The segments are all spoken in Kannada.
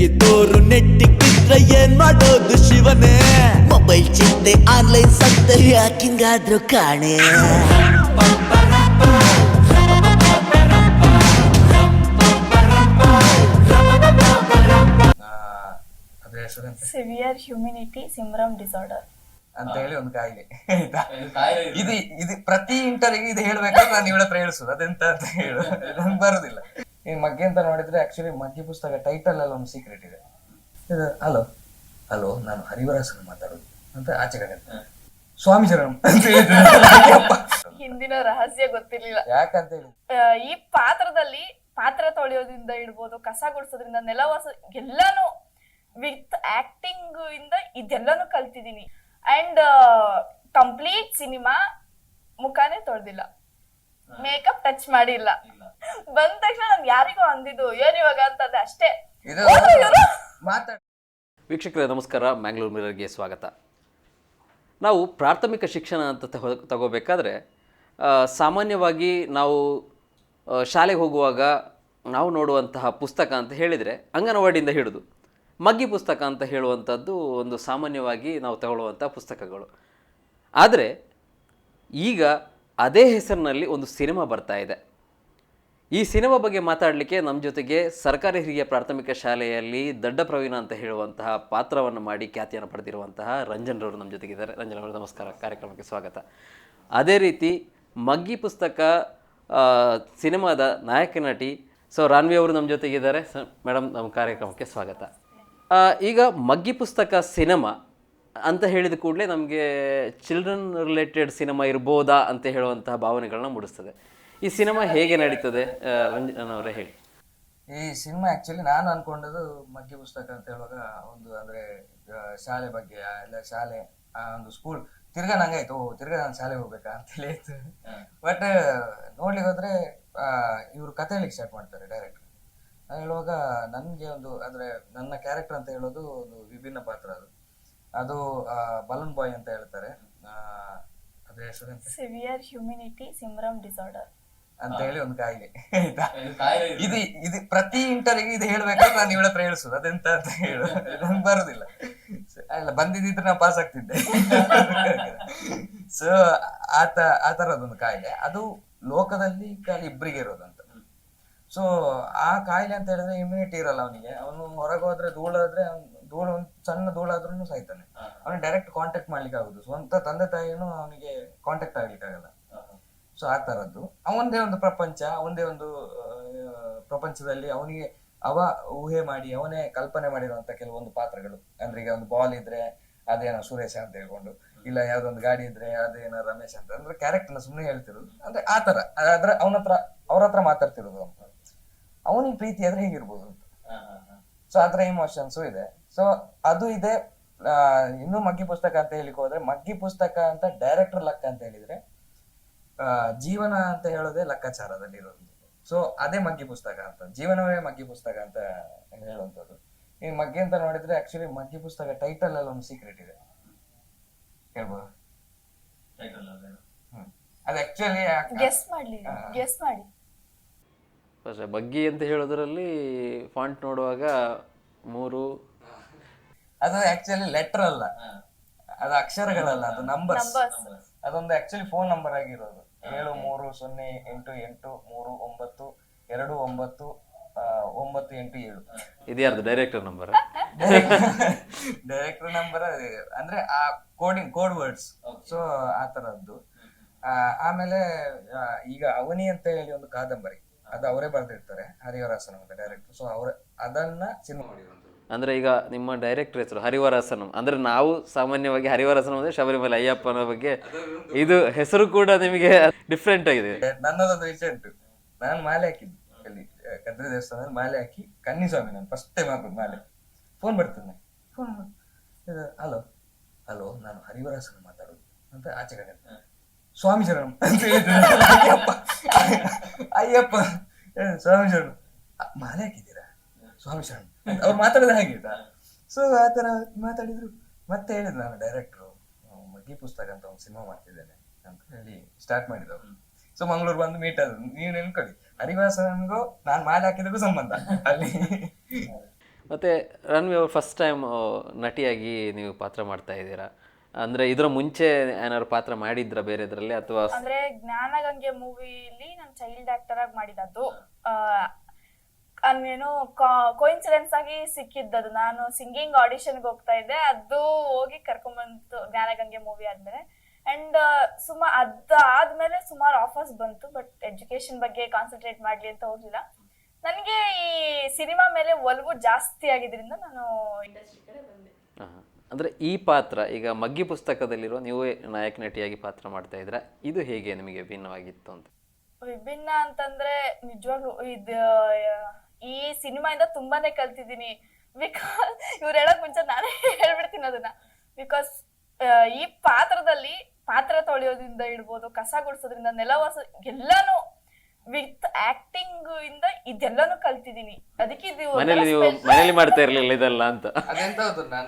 ಇದ್ದೋರು ನೆಟ್ಟಿಗಿದ್ರೆ ಏನ್ ಮಾಡೋದು ಶಿವನೇ. ಮೊಬೈಲ್ ಚಿಂತೆ ಆನ್ಲೈನ್ ಸತ್ತೆ ಯಾಕಿಂಗಾದ್ರು ಕಾಣೆ. ಸಿವಿಯರ್ ಹ್ಯೂಮಿನಿಟಿ ಸಿಂಡ್ರೋಮ್ ಡಿಸಾರ್ಡರ್ ಅಂತ ಹೇಳಿ ಒಂದು ಕಾಯಿಲೆ. ಇದು ಇದು ಪ್ರತಿ ಇಂಟರ್ವ್ಯೂ ಇದು ಹೇಳ್ಬೇಕಾದ್ರೆ ನಾನು ಇವಳ ಹತ್ರ ಹೇಳ್ಸುದು ಅದೆಂತ ಅಂತ ಹೇಳು, ನಂಗೆ ಬರುದಿಲ್ಲ. ಈ ಮಗ್ಗೆ ಅಂತ ನೋಡಿದ್ರೆ ಆಕ್ಚುಲಿ ಮಗ್ಗಿ ಪುಸ್ತಕ ಟೈಟಲ್ ಅಲ್ಲಿ ಒಂದು ಸೀಕ್ರೆಟ್ ಇದೆ. ಇದು ಹಲೋ ಹಲೋ ನಾನು ಹರಿವರಸನ್ ಮಾತಾಡೋದು ಅಂತ ಆಚೆ ಕಡೆ ಸ್ವಾಮಿ ಶರಣಂ ಅಂತ ಹೇಳಿದ್ರೆ ಹಿಂದಿನ ರಹಸ್ಯ ಗೊತ್ತಿರ್ಲಿಲ್ಲ. ಯಾಕಂತ ಹೇಳಿ ಈ ಪಾತ್ರದಲ್ಲಿ ಪಾತ್ರ ತೊಳೆಯೋದ್ರಿಂದ ಇಡ್ಬೋದು, ಕಸ ಗುಡಿಸೋದ್ರಿಂದ, ನೆಲವಾಸ ಎಲ್ಲಾನು ವಿತ್ ಆಕ್ಟಿಂಗ್ ಇಂದ ಇದೆಲ್ಲಾನು ಕಲ್ತಿದೀನಿ. ಅಂಡ್ ಕಂಪ್ಲೀಟ್ ಸಿನಿಮಾ ಮುಖಾನೇ ತೊಳ್ದಿಲ್ಲ, ಮೇಕಪ್ ಟಚ್ ಮಾಡಿಲ್ಲ. ಬಂದ ತಕ್ಷಣ ನಾನು ಯಾರಿಗೂ ಅಂದಿದ್ದು ಏನ್ ಇವಾಗ ಅಂತಂದೆ ಅಷ್ಟೇ. ವೀಕ್ಷಕರೇ ನಮಸ್ಕಾರ, ಮ್ಯಾಂಗ್ಳೂರ್ ಮಿರರ್ಗೆ ಸ್ವಾಗತ. ನಾವು ಪ್ರಾಥಮಿಕ ಶಿಕ್ಷಣ ಅಂತ ತಗೋಬೇಕಾದ್ರೆ ಸಾಮಾನ್ಯವಾಗಿ ನಾವು ಶಾಲೆಗೆ ಹೋಗುವಾಗ ನಾವು ನೋಡುವಂತಹ ಪುಸ್ತಕ ಅಂತ ಹೇಳಿದರೆ ಅಂಗನವಾಡಿಯಿಂದ ಹಿಡಿದು ಮಗ್ಗಿ ಪುಸ್ತಕ ಅಂತ ಹೇಳುವಂಥದ್ದು ಒಂದು ಸಾಮಾನ್ಯವಾಗಿ ನಾವು ತಗೊಳ್ಳುವಂಥ ಪುಸ್ತಕಗಳು. ಆದರೆ ಈಗ ಅದೇ ಹೆಸರಿನಲ್ಲಿ ಒಂದು ಸಿನಿಮಾ ಬರ್ತಾ ಇದೆ. ಈ ಸಿನಿಮಾ ಬಗ್ಗೆ ಮಾತಾಡಲಿಕ್ಕೆ ನಮ್ಮ ಜೊತೆಗೆ ಸರ್ಕಾರಿ ಹಿರಿಯ ಪ್ರಾಥಮಿಕ ಶಾಲೆಯಲ್ಲಿ ದಡ್ಡ ಪ್ರವೀಣ ಅಂತ ಹೇಳುವಂತಹ ಪಾತ್ರವನ್ನು ಮಾಡಿ ಖ್ಯಾತಿಯನ್ನು ಪಡೆದಿರುವಂತಹ ರಂಜನ್ರವರು ನಮ್ಮ ಜೊತೆಗಿದ್ದಾರೆ. ರಂಜನ್ ಅವರು ನಮಸ್ಕಾರ, ಕಾರ್ಯಕ್ರಮಕ್ಕೆ ಸ್ವಾಗತ. ಅದೇ ರೀತಿ ಮಗ್ಗಿ ಪುಸ್ತಕ ಸಿನಿಮಾದ ನಾಯಕ ನಟಿ ರಾನ್ವಿ ಅವರು ನಮ್ಮ ಜೊತೆಗಿದ್ದಾರೆ. ಮೇಡಮ್, ನಮ್ಮ ಕಾರ್ಯಕ್ರಮಕ್ಕೆ ಸ್ವಾಗತ. ಈಗ ಮಗ್ಗಿ ಪುಸ್ತಕ ಸಿನಿಮಾ ಅಂತ ಹೇಳಿದ ಕೂಡಲೇ ನಮಗೆ ಚಿಲ್ಡ್ರನ್ ರಿಲೇಟೆಡ್ ಸಿನಿಮಾ ಇರ್ಬೋದಾ ಅಂತ ಹೇಳುವಂತಹ ಭಾವನೆಗಳನ್ನ ಮೂಡಿಸ್ತದೆ. ಈ ಸಿನಿಮಾ ಹೇಗೆ ನಡೀತದೆ ರಂಜನ್ ಅವರೇ ಹೇಳಿ. ಈ ಸಿನಿಮಾ ಆಕ್ಚುಲಿ ನಾನು ಅನ್ಕೊಂಡದ್ದು ಮಗ್ಗಿ ಪುಸ್ತಕ ಅಂತ ಹೇಳುವಾಗ ಒಂದು ಅಂದ್ರೆ ಶಾಲೆ ಬಗ್ಗೆ ಎಲ್ಲ ಶಾಲೆ ಒಂದು ಸ್ಕೂಲ್ ತಿರ್ಗಾ ನಂಗಾಯ್ತು, ತಿರ್ಗಾ ನಾನು ಶಾಲೆಗೆ ಹೋಗ್ಬೇಕಾ ಅಂತ ಹೇಳಿ ಆಯ್ತು. ಬಟ್ ನೋಡ್ಲಿಕ್ಕೆ ಹೋದ್ರೆ ಇವ್ರು ಕತೆ ಹೇಳಿಕ್ ಸ್ಟಾರ್ಟ್ ಮಾಡ್ತಾರೆ ಡೈರೆಕ್ಟ್. ನಾನು ಹೇಳುವಾಗ ನನ್ಗೆ ಒಂದು ಅಂದ್ರೆ ನನ್ನ ಕ್ಯಾರೆಕ್ಟರ್ ಅಂತ ಹೇಳೋದು ಒಂದು ವಿಭಿನ್ನ ಪಾತ್ರ. ಅದು ಬಲೂನ್ ಬಾಯ್ ಅಂತ ಹೇಳ್ತಾರೆ. ಅದ್ರ ಹೆಸರು ಸಿವಿಯರ್ ಹ್ಯೂಮಿನಿಟಿ ಸಿಂಡ್ರೋಮ್ ಡಿಸಾರ್ಡರ್ ಅಂತ ಹೇಳಿ ಒಂದು ಕಾಯಿಲೆ. ಇದು ಇದು ಪ್ರತಿ ಇಂಟರ್ವ್ಯೂ ಇದು ಹೇಳ್ಬೇಕಾದ್ರೆ ನಾನು ಇವಳ ಹತ್ರ ಹೇಳ್ಸುದು ಅದೆಂತ ಅಂತ ಹೇಳು, ನಂಗೆ ಬರುದಿಲ್ಲ. ಅಲ್ಲ ಬಂದಿದ್ರೆ ನಾವು ಪಾಸ್ ಆಗ್ತಿದ್ದೆ. ಸೊ ಆ ತರದೊಂದು ಕಾಯಿಲೆ, ಅದು ಲೋಕದಲ್ಲಿ ಖಾಲಿ ಇಬ್ಬರಿಗೆ ಇರೋದಂತ. ಸೊ ಆ ಕಾಯಿಲೆ ಅಂತ ಹೇಳಿದ್ರೆ ಇಮ್ಯುನಿಟಿ ಇರಲ್ಲ ಅವನಿಗೆ. ಅವನು ಹೊರಗೆ ಹೋದ್ರೆ ಧೂಳಾದ್ರೆ ಧೂಳು ಸಣ್ಣ ಧೂಳಾದ್ರೂ ಸಾಯ್ತಾನೆ. ಅವನಿಗೆ ಡೈರೆಕ್ಟ್ ಕಾಂಟ್ಯಾಕ್ಟ್ ಮಾಡ್ಲಿಕ್ಕೆ ಆಗುದು, ಸ್ವಂತ ತಂದೆ ತಾಯಿನೂ ಅವನಿಗೆ ಕಾಂಟ್ಯಾಕ್ಟ್ ಆಗ್ಲಿಕ್ಕೆ ಆಗಲ್ಲ. ಸೊ ಆ ತರದ್ದು ಅವನದೇ ಒಂದು ಪ್ರಪಂಚ, ಅವನದೇ ಒಂದು ಪ್ರಪಂಚದಲ್ಲಿ ಅವನಿಗೆ ಅವ ಊಹೆ ಮಾಡಿ ಅವನೇ ಕಲ್ಪನೆ ಮಾಡಿರುವಂತ ಕೆಲವೊಂದು ಪಾತ್ರಗಳು. ಅಂದ್ರೆ ಈಗ ಒಂದು ಬಾಲ್ ಇದ್ರೆ ಅದೇನೋ ಸುರೇಶ ಅಂತ ಹೇಳ್ಕೊಂಡು, ಇಲ್ಲ ಯಾವ್ದೊಂದು ಗಾಡಿ ಇದ್ರೆ ಅದೇನೋ ರಮೇಶ್ ಅಂತ, ಅಂದ್ರೆ ಕ್ಯಾರೆಕ್ಟರ್ನ ಸುಮ್ಮನೆ ಹೇಳ್ತಿರೋದು. ಅಂದ್ರೆ ಆ ತರ ಆದ್ರೆ ಅವ್ರ ಹತ್ರ ಮಾತಾಡ್ತಿರೋದು ಅಂತ. ಅವನಿಗೆ ಪ್ರೀತಿ ಆದ್ರೆ ಹೇಗಿರ್ಬೋದು ಅಂತ. ಸೊ ಆತರ ಇಮೋಷನ್ಸು ಇದೆ. ಸೊ ಅದು ಇದೆ. ಇನ್ನು ಮಗ್ಗಿ ಪುಸ್ತಕ ಅಂತ ಹೇಳಿಕ್ ಹೋದ್ರೆ, ಮಗ್ಗಿ ಪುಸ್ತಕ ಅಂತ ಡೈರೆಕ್ಟರ್ ಲೆಕ್ಕ ಅಂತ ಹೇಳಿದ್ರೆ ಜೀವನ ಅಂತ ಹೇಳೋದೇ ಲೆಕ್ಕಾಚಾರದಲ್ಲಿ ಇರೋದು. ಸೊ ಅದೇ ಮಗ್ಗಿ ಪುಸ್ತಕ ಅಂತ, ಜೀವನವೇ ಮಗ್ಗಿ ಪುಸ್ತಕ ಅಂತ ಹೇಳುವಂಥದ್ದು. ಈ ಮಗ್ಗಿ ಅಂತ ನೋಡಿದ್ರೆ ಆಕ್ಚುಲಿ ಮಗ್ಗಿ ಪುಸ್ತಕ ಟೈಟಲ್ ಅಲ್ಲಿ ಒಂದು ಸೀಕ್ರೆಟ್ ಇದೆ, ಹೇಳ್ಬೋದು. ಅದು ಆಕ್ಚುಲಿ ಗೆಸ್ ಮಾಡಿ ಮಗ್ಗಿ ಅಂತ ಹೇಳೋದ್ರಲ್ಲಿ ಫಾಂಟ್ ನೋಡುವಾಗ 3 ಅದು ಆಕ್ಚುಲಿ ಲೆಟರ್ ಅಲ್ಲ, ಅದು ಅಕ್ಷರಗಳಲ್ಲ, ಅದು ನಂಬರ್ಸ್. ಅದೊಂದು ಆಕ್ಚುಲಿ ಫೋನ್ ನಂಬರ್ ಆಗಿರೋದು 7308392987. ಇದು ಯಾರ್ದು ಡೈರೆಕ್ಟರ್ ನಂಬರ್? ಡೈರೆಕ್ಟರ್ ನಂಬರ್ ಅಂದ್ರೆ ಆ ಕೋಡ್ ವರ್ಡ್ಸ್. ಸೊ ಆ ತರದ್ದು. ಆಮೇಲೆ ಈಗ ಅವನಿ ಅಂತ ಹೇಳಿ ಒಂದು ಕಾದಂಬರಿ, ಅದು ಅವರೇ ಬರೆದಿರ್ತಾರೆ, ಹರಿವರಸನ್ ಅಂತ ಡೈರೆಕ್ಟರ್. ಸೊ ಅದನ್ನ ಸಿನಿಮಾ ಮಾಡಿರೋದು. ಅಂದ್ರೆ ಈಗ ನಿಮ್ಮ ಡೈರೆಕ್ಟರ್ ಹೆಸರು ಹರಿವರಸನಂ. ಅಂದ್ರೆ ನಾವು ಸಾಮಾನ್ಯವಾಗಿ ಹರಿವರಸನಂ ಅಂದ್ರೆ ಶಬರಿಮಲೆ ಅಯ್ಯಪ್ಪನ ಬಗ್ಗೆ, ಇದು ಹೆಸರು ಕೂಡ ನಿಮಗೆ ಡಿಫ್ರೆಂಟ್ ಆಗಿದೆ. ನನ್ನದೊಂದು ವಿಷಯ ಉಂಟು. ನಾನು ಮಾಲೆ ಹಾಕಿದ್ದು ಅಲ್ಲಿ ಕದ್ರಿ ದೇವಸ್ಥಾನದಲ್ಲಿ ಮಾಲೆ ಹಾಕಿ ಕನ್ನಿಸ್ವಾಮಿ ನಾನು ಫಸ್ಟ್ ಟೈಮ್ ಹಾಕೋದು ಮಾಲೆ. ಫೋನ್ ಬರ್ತದೆ, ಹಲೋ ಹಲೋ ನಾನು ಹರಿವರಸನ್ ಮಾತಾಡೋದು ಅಂತ ಆಚೆ ಕಡೆ ಸ್ವಾಮಿ ಶರಣಂ ಅಂತ ಹೇಳಿದ್ರು. ಅಯ್ಯಪ್ಪ ಸ್ವಾಮಿ ಶರಣಂ, ಮಾಲೆ ಹಾಕಿದ್ದೀರಾ ಸ್ವಾಮಿ ಶರಣಂ ಅವ್ರು ಮಾತಾಡಿದ ಹಾಗಿದ್ದ. ಸೊ ಆತರ ಮಾತಾಡಿದ್ರು. ಮತ್ತೆ ಹೇಳಿದ್ರು, ನಾನು ಡೈರೆಕ್ಟ್ರು ಮಗ್ಗಿ ಪುಸ್ತಕ ಅಂತ ಒಂದು ಸಿನಿಮಾ ಮಾಡ್ತಿದ್ದೇನೆ ಅಂತ ಹೇಳಿ ಸ್ಟಾರ್ಟ್ ಮಾಡಿದವರು. ಸೊ ಮಂಗಳೂರು ಬಂದು ಮೀಟ್ ಆದ್ರು. ನೀವು ನೆನ್ಕೊಳ್ಳಿ, ಹರಿವಾಸನ್ಗೂ ನಾನು ಮಾಲೆ ಹಾಕಿದಕ್ಕೂ ಸಂಬಂಧ ಅಲ್ಲಿ. ಮತ್ತು ರನ್ವಿ ಅವ್ರು ಫಸ್ಟ್ ಟೈಮ್ ನಟಿಯಾಗಿ ನೀವು ಪಾತ್ರ ಮಾಡ್ತಾ ಇದ್ದೀರಾ ಅಂದರೆ ಇದರ ಮುಂಚೆ ಏನಾದ್ರು ಪಾತ್ರ ಮಾಡಿದ್ರ ಬೇರೆದ್ರಲ್ಲಿ ಅಥವಾ ಅಂದ್ರೆ ಜ್ಞಾನಗಂಗೆ ಮೂವಿಲಿ ನಾನು ಚೈಲ್ಡ್ ಆಕ್ಟರ್ ಆಗಿ ಮಾಡಿದ್ದು. ಏನು ಕೋಇನ್ಸಿಡೆನ್ಸ್ ಆಗಿ ಸಿಕ್ಕಿದ್ದದು. ನಾನು ಸಿಂಗಿಂಗ್ ಆಡಿಷನ್ಗೆ ಹೋಗ್ತಾ ಇದ್ದೆ, ಅದು ಹೋಗಿ ಕರ್ಕೊಂಡ್ಬಂತು ಜ್ಞಾನಗಂಗೆ ಮೂವಿ ಆದ್ಮೇಲೆ. ಅಂಡ್ ಅದಾದ್ಮೇಲೆ ಸುಮಾರು ಆಫರ್ಸ್ ಬಂತು, ಬಟ್ ಎಜುಕೇಶನ್ ಬಗ್ಗೆ ಕಾನ್ಸಂಟ್ರೇಟ್ ಮಾಡ್ಲಿ ಅಂತ ಹೋಗ್ಲಿಲ್ಲ. ನನಗೆ ಈ ಸಿನಿಮಾ ಮೇಲೆ ಒಲವು ಜಾಸ್ತಿ ಆಗಿದ್ರಿಂದ ನಾನು ಇಂಡಸ್ಟ್ರಿ ಕಡೆ ಬಂದೆ. ಅಂದರೆ ಈ ಪಾತ್ರ ಈಗ ಮಗ್ಗಿ ಪುಸ್ತಕದಲ್ಲಿರೋ ನೀವೇ ನಾಯಕ ನಟಿಯಾಗಿ ಪಾತ್ರ ಮಾಡ್ತಾ ಇದ್ರೆ ಇದು ಹೇಗೆ ನಿಮಗೆ ಭಿನ್ನವಾಗಿತ್ತು ಅಂತ? ವಿಭಿನ್ನ ಅಂತಂದ್ರೆ ನಿಜವಾಗ್ಲು ಈ ಸಿನಿಮಾಯಿಂದ ತುಂಬಾನೇ ಕಲ್ತಿದ್ದೀನಿ. ಬಿಕಾಸ್ ಇವ್ರು ಹೇಳಕ್ ಮುಂಚೆ ನಾನೇ ಹೇಳ್ಬಿಡ್ತೀನಿ ಅದನ್ನ. ಬಿಕಾಸ್ ಈ ಪಾತ್ರದಲ್ಲಿ ಪಾತ್ರ ತೊಳೆಯೋದ್ರಿಂದ ಇಡ್ಬೋದು, ಕಸ ಗುಡಿಸೋದ್ರಿಂದ, ನೆಲ ಒರೆಸೋ ಎಲ್ಲಾನು ವಿತ್ ಆಕ್ಟಿಂಗ್ ಇಂದ ಇದೆಲ್ಲಾನು ಕಲ್ತಿದ್ದೀನಿ. ಅದಕ್ಕೆ ಇದು ಮನೇಲಿ ಮಾಡ್ತಾ ಇರ್ಲಿಲ್ಲ ಇದೆಲ್ಲ ಅಂತ. ಅದೆಂತ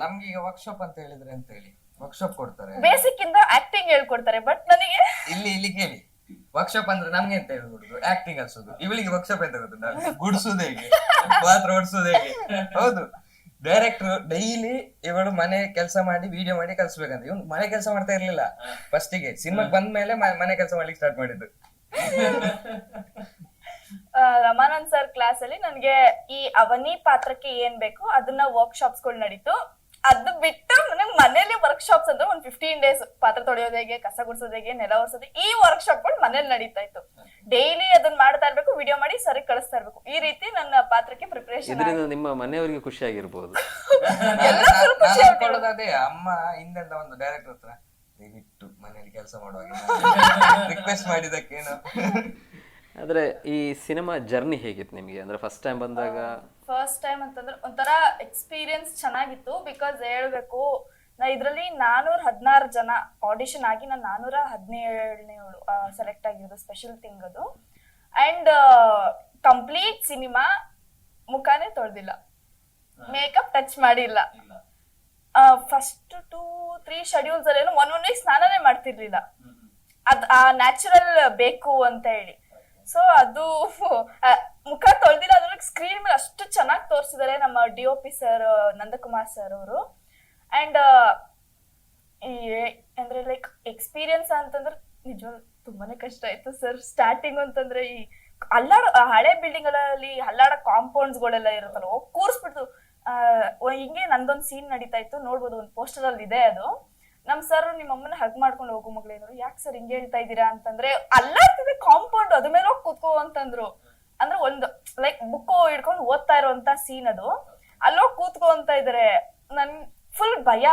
ನಮ್ಗೆ ಈಗ ವರ್ಕ್ಶಾಪ್ ಅಂತ ಹೇಳಿದ್ರೆ ಅಂತ ಹೇಳಿ ವರ್ಕ್ಶಾಪ್ ಕೊಡ್ತಾರೆ, ಬೇಸಿಕ್ ಇಂದ ಆಕ್ಟಿಂಗ್ ಹೇಳ್ಕೊಡ್ತಾರೆ. ಬಟ್ ನನಗೆ ಇಲ್ಲಿ ಕೇಳಿ, ವರ್ಕ್ಶಾಪ್ ಅಂದ್ರೆ ನಮ್ಗೆ ಅಂತ ಹೇಳ್ಬಿಡುದು ಆಕ್ಟಿಂಗ್ ಅನ್ಸೋದು, ಇವಳಿಗೆ ವರ್ಕ್ಶಾಪ್ ಅಂತ ಗೊತ್ತಿಲ್ಲ, ಗುಡ್ಸೋದು ಹೇಗೆ, ಪಾತ್ರ ಓಡಿಸೋದು ಹೇಗೆ. ಹೌದು, ಡೈರೆಕ್ಟರ್ ಡೈಲಿ ಇವಳು ಮನೆ ಕೆಲಸ ಮಾಡಿ ವಿಡಿಯೋ ಮಾಡಿ ಕಲ್ಸ್ಬೇಕಂತ. ಇವ್ನು ಮನೆ ಕೆಲಸ ಮಾಡ್ತಾ ಇರ್ಲಿಲ್ಲ ಫಸ್ಟಿಗೆ, ಸಿನಿಮಾಗ್ ಬಂದ ಮೇಲೆ ಮನೆ ಕೆಲಸ ಮಾಡ್ಲಿಕ್ಕೆ ಸ್ಟಾರ್ಟ್ ಮಾಡಿದ್ದು. ರಮಾನಂದ್ ಸರ್ ಕ್ಲಾಸ್ ಅಲ್ಲಿ ನನ್ಗೆ ಈ ಅವನಿ ಪಾತ್ರಕ್ಕೆ ಏನ್ ಬೇಕು ಅದನ್ನ ವರ್ಕ್ಶಾಪ್ಸ್ ಗಳು ನಡೀತು. ಅದು ಬಿಟ್ಟು ನನಗೆ ಮನೇಲಿ ವರ್ಕ್ಶಾಪ್ಸ್ ಅಂದ್ರೆ ಒಂದು 15 days ಪಾತ್ರ ತೊಳೆಯೋದು ಹೇಗೆ, ಕಸ ಗುಡಿಸೋದು ಹೇಗೆ, ನೆಲ ಒರೆಸೋದು, ಈ ವರ್ಕ್ಶಾಪ್ ಗಳು ಮನೇಲಿ ನಡೀತಾ ಇತ್ತು. ಡೈಲಿ ಅದನ್ನ ಮಾಡ್ತಾ ಇರ್ಬೇಕು, ವಿಡಿಯೋ ಮಾಡಿ ಸರಿ ಕಳಿಸ್ತಾ ಇರ್ಬೇಕು. ಈ ರೀತಿ ನನ್ನ ಪಾತ್ರಕ್ಕೆ ಪ್ರಿಪರೇಷನ್. ಇದರಿಂದ ನಿಮ್ಮ ಮನೆಯವರಿಗೆ ಖುಷಿ ಆಗಿರ್ಬೋದು. ಅದೇ ಅಮ್ಮ ಹಿಂದೆಲ್ಲ ಒಂದು ಡೈರೆಕ್ಟರ್ ಹತ್ರ ದಯವಿಟ್ಟು ಮನೇಲಿ ಕೆಲಸ ಮಾಡುವಾಗ ರಿಕ್ವೆಸ್ಟ್ ಮಾಡಿದಕ್ಕೇನು. ಆದ್ರೆ ಈ ಸಿನಿಮಾ ಜರ್ನಿ ಹೇಗಿತ್ತು ನಿಮಗೆ? ಅಂದ್ರೆ ಫಸ್ಟ್ ಟೈಮ್ ಬಂದಾಗ? ಫಸ್ಟ್ ಟೈಮ್ ಅಂತಂದ್ರೆ ಒಂಥರ ಎಕ್ಸ್ಪೀರಿಯನ್ಸ್ ಚೆನ್ನಾಗಿತ್ತು. ಬಿಕಾಸ್ ಹೇಳ್ಬೇಕು, ನಾ ಇದ್ರಲ್ಲಿ 416 ಜನ ಆಡಿಷನ್ ಆಗಿ ನಾನು 417 ಸೆಲೆಕ್ಟ್ ಆಗಿರೋದು. ಸ್ಪೆಷಲ್ ಥಿಂಗ್ ಅದು. ಅಂಡ್ ಕಂಪ್ಲೀಟ್ ಸಿನಿಮಾ ಮುಖಾನೇ ತೊಳ್ದಿಲ್ಲ, ಮೇಕಪ್ ಟಚ್ ಮಾಡಿಲ್ಲ. ಫಸ್ಟ್ 2-3 ಶೆಡ್ಯೂಲ್ಸ್ ಅಲ್ಲೇನು 1 week ಸ್ನಾನನೇ ಮಾಡ್ತಿರ್ಲಿಲ್ಲ. ಆ ನ್ಯಾಚುರಲ್ ಬೇಕು ಅಂತ ಹೇಳಿ. ಸೊ ಅದು ಮುಖ ತೊಳ್ದಿಲ್ಲ. ಅದ್ರೊಳಗೆ ಸ್ಕ್ರೀನ್ ಮೇಲೆ ಅಷ್ಟು ಚೆನ್ನಾಗಿ ತೋರಿಸಿದ್ದಾರೆ ನಮ್ಮ DOP ಸರ್ ನಂದಕುಮಾರ್ ಸರ್ ಅವರು. ಅಂಡ್ ಅಂದ್ರೆ ಲೈಕ್ ಎಕ್ಸ್ಪೀರಿಯನ್ಸ್ ಅಂತಂದ್ರೆ ನಿಜವಾಗ್ಲೂ ತುಂಬಾನೇ ಕಷ್ಟ ಆಯ್ತು ಸರ್. ಸ್ಟಾರ್ಟಿಂಗ್ ಅಂತಂದ್ರೆ ಈ ಹಳೆ ಬಿಲ್ಡಿಂಗ್ ಗಳಲ್ಲಿ ಹಲ್ಲಾಡ ಕಾಂಪೌಂಡ್ಸ್ ಗಳೆಲ್ಲ ಇರುತ್ತಲ್ಲ, ಹೋಗಿ ಕೂರ್ಸ್ಬಿಡ್ತು. ಹಿಂಗೆ ನಂದೊಂದು ಸೀನ್ ನಡೀತಾ ಇತ್ತು, ನೋಡ್ಬೋದು, ಒಂದು ಪೋಸ್ಟರ್ ಅಲ್ಲಿ ಇದೆ ಅದು. ನಮ್ ಸರ್ ನಿಮ್ಮ ಅಮ್ಮನ ಹಗ್ ಮಾಡ್ಕೊಂಡು ಹೋಗು ಮಗಳೇನರು, ಯಾಕೆ ಸರ್ ಹಿಂಗೆ ಹೇಳ್ತಾ ಇದ್ದೀರಾ ಅಂತಂದ್ರೆ, ಅಲ್ಲಾಡ್ತಿದೆ ಕಾಂಪೌಂಡ್, ಅದ್ರ ಮೇಲೆ ಹೋಗಿ ಕೂತ್ಕೋ ಅಂತಂದ್ರು. ಅಂದ್ರೆ ಒಂದು ಲೈಕ್ ಬುಕ್ ಹಿಡ್ಕೊಂಡು ಓದ್ತಾ ಇರೋಂತ ಸೀನ್ ಅದು. ಅಲ್ಲೋಗಿ ಕೂತ್ಕೋ ಅಂತ ಇದಾರೆ. ನನ್ ಫುಲ್ ಭಯ.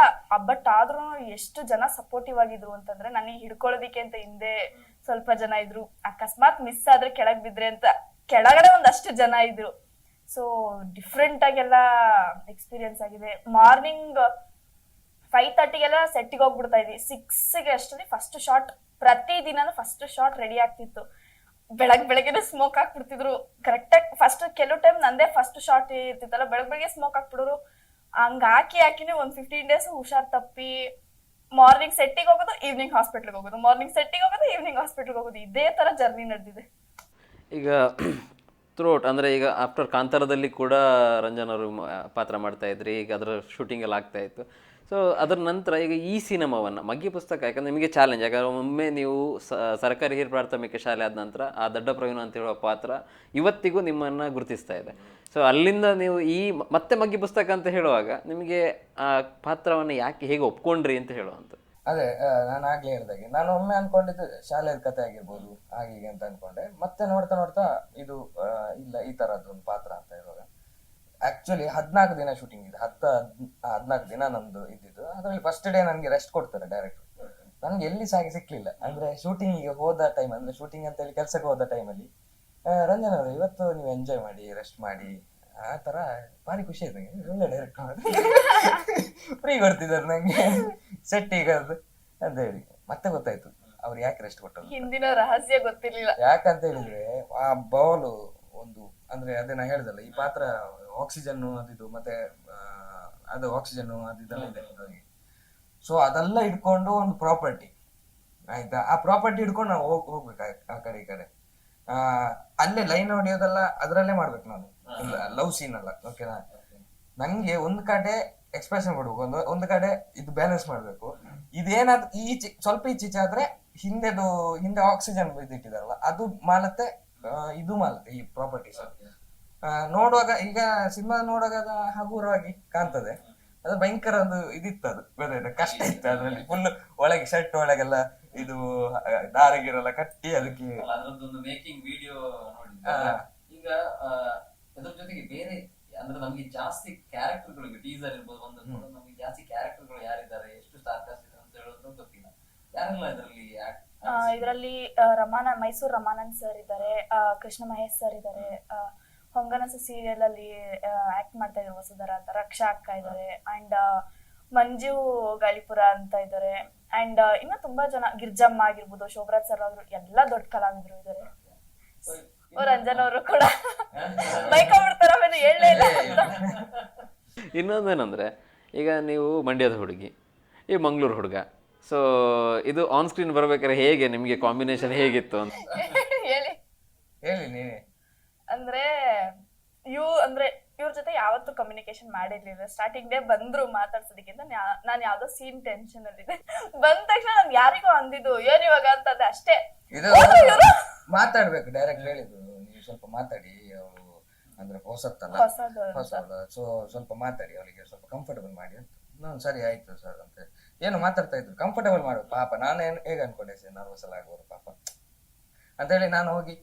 ಬಟ್ ಆದ್ರೂ ಎಷ್ಟು ಜನ ಸಪೋರ್ಟಿವ್ ಆಗಿದ್ರು ಅಂತಂದ್ರೆ, ನನಗೆ ಹಿಡ್ಕೊಳ್ಳೋದಿಕ್ಕೆ ಅಂತ ಹಿಂದೆ ಸ್ವಲ್ಪ ಜನ ಇದ್ರು. ಅಕಸ್ಮಾತ್ ಮಿಸ್ ಆದ್ರೆ ಕೆಳಗ್ ಬಿದ್ರೆ ಅಂತ ಕೆಳಗಡೆ ಒಂದಷ್ಟು ಜನ ಇದ್ರು. ಸೊ ಡಿಫ್ರೆಂಟ್ ಆಗೆಲ್ಲ ಎಕ್ಸ್ಪೀರಿಯನ್ಸ್ ಆಗಿದೆ. ಮಾರ್ನಿಂಗ್ 5:30ಗೆಲ್ಲ ಸೆಟ್ಟಿಗೆ ಹೋಗ್ಬಿಡ್ತಾ ಇದ್ವಿ. 6ಗೆ ಅಷ್ಟರಲ್ಲಿ ಫಸ್ಟ್ ಶಾಟ್, ಪ್ರತಿ ದಿನಾನು ಫಸ್ಟ್ ಶಾಟ್ ರೆಡಿ ಆಗ್ತಿತ್ತು. ಬೆಳಗ್ಗೆನೆ ಸ್ಮೋಕ್ ಹಾಕ್ಬಿಡ್ತಿದ್ರು ಕರೆಕ್ಟಾಗಿ. ಫಸ್ಟ್ ಕೆಲವು ಟೈಮ್ ನಂದೇ ಫಸ್ಟ್ ಶಾಟ್ ಇರ್ತಿತ್ತಲ್ಲ, ಬೆಳಗ್ಗೆ ಸ್ಮೋಕ್ ಹಾಕ್ಬಿಡೋರು. ಹಂಗ ಹಾಕಿನೇ ಒಂದ್ 15 days ಹುಷಾರ್ ತಪ್ಪಿ ಮಾರ್ನಿಂಗ್ ಸೆಟ್ಟಿಗೆ ಹೋಗೋದು, ಈವ್ನಿಂಗ್ ಹಾಸ್ಪಿಟ್ಲ್ಗೆ ಹೋಗೋದು, ಮಾರ್ನಿಂಗ್ ಸೆಟ್ಟಿಗೆ ಹೋಗೋದು, ಈವ್ನಿಂಗ್ ಹಾಸ್ಪಿಟ್ಲ್ಗೆ ಹೋಗೋದು. ಇದೇ ತರ ಜರ್ನಿ ನಡೆದಿದೆ. ಈಗ ಥ್ರೂಔಟ್ ಅಂದರೆ ಈಗ ಆಫ್ಟರ್ ಕಾಂತಾರದಲ್ಲಿ ಕೂಡ ರಂಜನ್ ಅವರು ಪಾತ್ರ ಮಾಡ್ತಾ ಇದ್ರಿ. ಈಗ ಅದರ ಶೂಟಿಂಗ್ ಎಲ್ಲ ಆಗ್ತಾ ಇತ್ತು. ಸೊ ಅದರ ನಂತರ ಈಗ ಈ ಸಿನಿಮಾವನ್ನು ಮಗ್ಗಿ ಪುಸ್ತಕ, ಯಾಕಂದರೆ ನಿಮಗೆ ಚಾಲೆಂಜ್, ಯಾಕಂದರೆ ಒಮ್ಮೆ ನೀವು ಸರ್ಕಾರಿ ಹಿರಿಯ ಪ್ರಾಥಮಿಕ ಶಾಲೆ ಆದ ನಂತರ ಆ ದಡ್ಡ ಪ್ರವೀಣ ಅಂತ ಹೇಳುವ ಪಾತ್ರ ಇವತ್ತಿಗೂ ನಿಮ್ಮನ್ನು ಗುರುತಿಸ್ತಾ ಇದೆ. ಸೊ ಅಲ್ಲಿಂದ ನೀವು ಈ ಮತ್ತೆ ಮಗ್ಗಿ ಪುಸ್ತಕ ಅಂತ ಹೇಳುವಾಗ ನಿಮಗೆ ಆ ಪಾತ್ರವನ್ನು ಯಾಕೆ ಹೇಗೆ ಒಪ್ಕೊಂಡ್ರಿ ಅಂತ ಹೇಳುವಂಥ? ಅದೇ ನಾನು ಆಗ್ಲೇ ಹೇಳ್ದಾಗೆ, ನಾನು ಒಮ್ಮೆ ಅನ್ಕೊಂಡಿದ್ದು ಶಾಲೆಯ ಕತೆ ಆಗಿರ್ಬೋದು ಹಾಗೆ ಅಂತ ಅನ್ಕೊಂಡೆ. ಮತ್ತೆ ನೋಡ್ತಾ ನೋಡ್ತಾ ಇದು ಇಲ್ಲ ಈ ತರದ್ದು ಒಂದು ಪಾತ್ರ ಅಂತ ಹೇಳುವಾಗ, ಆಕ್ಚುಲಿ 14 ದಿನ ಶೂಟಿಂಗ್ ಇದೆ. 14 ದಿನ ನಮ್ದು ಇದ್ದಿದ್ದು. ಅದ್ರಲ್ಲಿ ಫಸ್ಟ್ ಡೇ ನನ್ಗೆ ರೆಸ್ಟ್ ಕೊಡ್ತಾರೆ ಡೈರೆಕ್ಟರ್. ನನ್ಗೆ ಎಲ್ಲಿ ಸಾಗಿ ಸಿಕ್ಲಿಲ್ಲ. ಅಂದ್ರೆ ಶೂಟಿಂಗಿಗೆ ಹೋದ ಟೈಮ್, ಅಂದ್ರೆ ಶೂಟಿಂಗ್ ಅಂತ ಹೇಳಿ ಕೆಲ್ಸಕ್ಕೆ ಹೋದ ಟೈಮಲ್ಲಿ ರಂಜನ್ ಅವರು ಇವತ್ತು ನೀವು ಎಂಜಾಯ್ ಮಾಡಿ, ರೆಸ್ಟ್ ಮಾಡಿ, ಆ ತರ ಭಾರಿ ಖುಷಿ ಆಯ್ತು ನಂಗೆ. ಒಳ್ಳೆ ಡೈರೆಕ್ಟರ್ ಫ್ರೀ ಕೊಡ್ತಿದ್ದಾರೆ ನಂಗೆ ಸೆಟ್ ಈಗ ಅಂತ ಹೇಳಿ. ಮತ್ತೆ ಗೊತ್ತಾಯ್ತು ಅವ್ರು ಯಾಕೆ ರೆಸ್ಟ್ ಕೊಟ್ಟರು. ಹಿಂದಿನ ರಹಸ್ಯ ಗೊತ್ತಿರ್ಲಿಲ್ಲ. ಯಾಕಂತ ಹೇಳಿದ್ರೆ ಆ ಬೌಲು ಒಂದು, ಅಂದ್ರೆ ಅದೇ ನಾ ಹೇಳ್ದಲ್ಲ, ಈ ಪಾತ್ರ ಆಕ್ಸಿಜನ್ ಅದಿದು ಮತ್ತೆ ಅದು ಆಕ್ಸಿಜನ್ ಅದಿದೆಲ್ಲ ಇದೆ ಅವ್ರಿಗೆ. ಸೊ ಅದೆಲ್ಲ ಇಟ್ಕೊಂಡು ಒಂದು ಪ್ರಾಪರ್ಟಿ ಆಯ್ತಾ, ಆ ಪ್ರಾಪರ್ಟಿ ಹಿಡ್ಕೊಂಡು ನಾವು ಹೋಗ್ಬೇಕು ಆ ಕಡೆ ಈ ಕಡೆ. ಅಲ್ಲೇ ಲೈನ್ ಹೊಡಿಯೋದೆಲ್ಲ ಅದ್ರಲ್ಲೇ ಮಾಡ್ಬೇಕು ನಾನು, ಲವ್ ಸೀನ್ ಅಲ್ಲ, ಓಕೆನಾ. ನಂಗೆ ಒಂದು ಕಡೆ ಎಕ್ಸ್ಪ್ರೆಷನ್ ಕೊಡ್ಬೇಕು, ಒಂದು ಕಡೆ ಇದು ಬ್ಯಾಲೆನ್ಸ್ ಮಾಡ್ಬೇಕು. ಇದೇನಾದ್ರು ಸ್ವಲ್ಪ ಈಚೀಚೆ ಆದ್ರೆ ಹಿಂದೆ ಆಕ್ಸಿಜನ್ ಇಟ್ಟಿದಾರಲ್ಲ ಅದು ಮಾಲತ್ತೆ, ಇದು ಮಾಲತ್ತೆ ಈ ಪ್ರಾಪರ್ಟೀಸ್. ನೋಡುವಾಗ ಈಗ ಸಿನಿಮಾ ನೋಡುವಾಗ ಅದು ಹಗುರವಾಗಿ ಕಾಣ್ತದೆ, ಅದು ಭಯಂಕರ ಒಂದು ಇದಿತ್ತು, ಅದು ಗೊತ್ತಾಯ್ತು, ಕಷ್ಟ ಇತ್ತು ಅದ್ರಲ್ಲಿ. ಫುಲ್ ಒಳಗೆ ಶರ್ಟ್ ಒಳಗೆಲ್ಲ ಇದು ದಾರಗಿರೆಲ್ಲ ಕಟ್ಟಿ ಅದಕ್ಕೆ ಅದರದ್ದೊಂದು ಮೇಕಿಂಗ್ ವಿಡಿಯೋ ನೋಡಿದ್ದೆ. ಈಗ ಅದ್ರ ಜೊತೆಗೆ ಬೇರೆ ಅಂದ್ರೆ ನಮ್ಗೆ ಜಾಸ್ತಿ ಕ್ಯಾರೆಕ್ಟರ್ಗಳು ಟೀಸರ್ ಇರ್ಬೋದು ಒಂದು ನಮ್ಗೆ ಜಾಸ್ತಿ ಕ್ಯಾರೆಕ್ಟರ್ಗಳು ಯಾರಿದ್ದಾರೆ, ಎಷ್ಟು ಸ್ಟಾರ್ ಕಾಸ್ಟ್ ಇದೆ ಅಂತ ಹೇಳೋದು ಗೊತ್ತಿಲ್ಲ. ಯಾರೆಲ್ಲ ಇದರಲ್ಲಿ ಮೈಸೂರು ರಮಾನಂದ್ ಸರ್ ಇದ್ದಾರೆ, ಕೃಷ್ಣ ಮಹೇಶ್ ಸರ್ ಇದ್ದಾರೆ, ಹೊಂಗನಸು ಸೀರಿಯಲ್ ಅಲ್ಲಿ ಆಕ್ಟ್ ಮಾಡ್ತಾ ಇದ್ರು ವಸುಧರ ಅಂತ, ರಕ್ಷಾ ಅಕ್ಕ ಇದ್ದಾರೆ, ಅಂಡ್ ಮಂಜು ಗಾಳಿಪುರ ಅಂತ ಇದ್ದಾರೆ, ಅಂಡ್ ಇನ್ನು ತುಂಬಾ ಜನ, ಗಿರ್ಜಮ್ಮ ಆಗಿರ್ಬೋದು, ಶೋಭರಾಜ್ ಸರ್ ಅವರು ಎಲ್ಲ ದೊಡ್ಡ ಕಲಾವಿದರು ಇದ್ದಾರೆ. ರಂಜನ್ ಅವರು ಕೂಡ ಬೈಕೊಂಡ್ಬಿಡ್ತಾರ ಆಮೇಲೆ ಹೇಳಲೇ ಇಲ್ಲ ಅಂತ. ಇನ್ನೊಂದೇನಂದ್ರೆ ಈಗ ನೀವು ಮಂಡ್ಯದ ಹುಡುಗಿ, ಈ ಮಂಗಳೂರು ಹುಡುಗ, ಸೊ ಇದು ಆನ್ ಸ್ಕ್ರೀನ್ ಬರ್ಬೇಕಾದ್ರೆ ಹೇಗೆ ನಿಮ್ಗೆ ಕಾಂಬಿನೇಷನ್ ಹೇಗಿತ್ತು ಅಂತ ಹೇಳಿ ನೀನೆ. ಅಂದ್ರೆ ಇವ್ರ ಜೊತೆ ಯಾವತ್ತೂ ಕಮ್ಯುನಿಕೇಶನ್ ಮಾಡಿರ್ಲಿಲ್ಲ. ಸ್ಟಾರ್ಟಿಂಗ್ ಡೇ ಬಂದ್ರು ಮಾತಾಡ್ಸೋದಕ್ಕಿಂತ ನಾನ್ ಯಾವ್ದೋ ಸೀನ್ ಟೆನ್ಷನ್ ಅಲ್ಲಿ ಇದೆ, ಬಂದ ತಕ್ಷಣ ನಾನ್ ಯಾರಿಗೂ ಅಂದಿದ್ದು ಏನ್ ಇವಾಗ ಅಂತಂದೆ ಅಷ್ಟೇ. ಮಾತಾಡ್ಬೇಕು, ಡೈರೆಕ್ಟ್ ಹೇಳಿದ್ರು ನೀವು ಸ್ವಲ್ಪ ಮಾತಾಡಿ, ಅವಳು ಅಂದ್ರೆ ಹೊಸತ್ತಲ್ಲ, ಹೊಸದು, ಸೊ ಸ್ವಲ್ಪ ಮಾತಾಡಿ, ಅವಳಿಗೆ ಸ್ವಲ್ಪ ಕಂಫರ್ಟಬಲ್ ಮಾಡಿ ಅಂತ. ನಾನು ಸರಿ ಆಯ್ತು ಸರ್ ಅಂತ ಏನು ಮಾತಾಡ್ತಾ ಇದ್ರು, ಕಂಫರ್ಟಬಲ್ ಮಾಡ್ಬೇಕು ಪಾಪ. ನಾನೇನು ಹೇಗೆ ಅನ್ಕೊಂಡೆ ಸರ್, ನರ್ವಸ್ ಎಲ್ಲ ಆಗೋರು ಪಾಪ ಅಂತ ಹೇಳಿ ನಾನು ಹೋಗಿ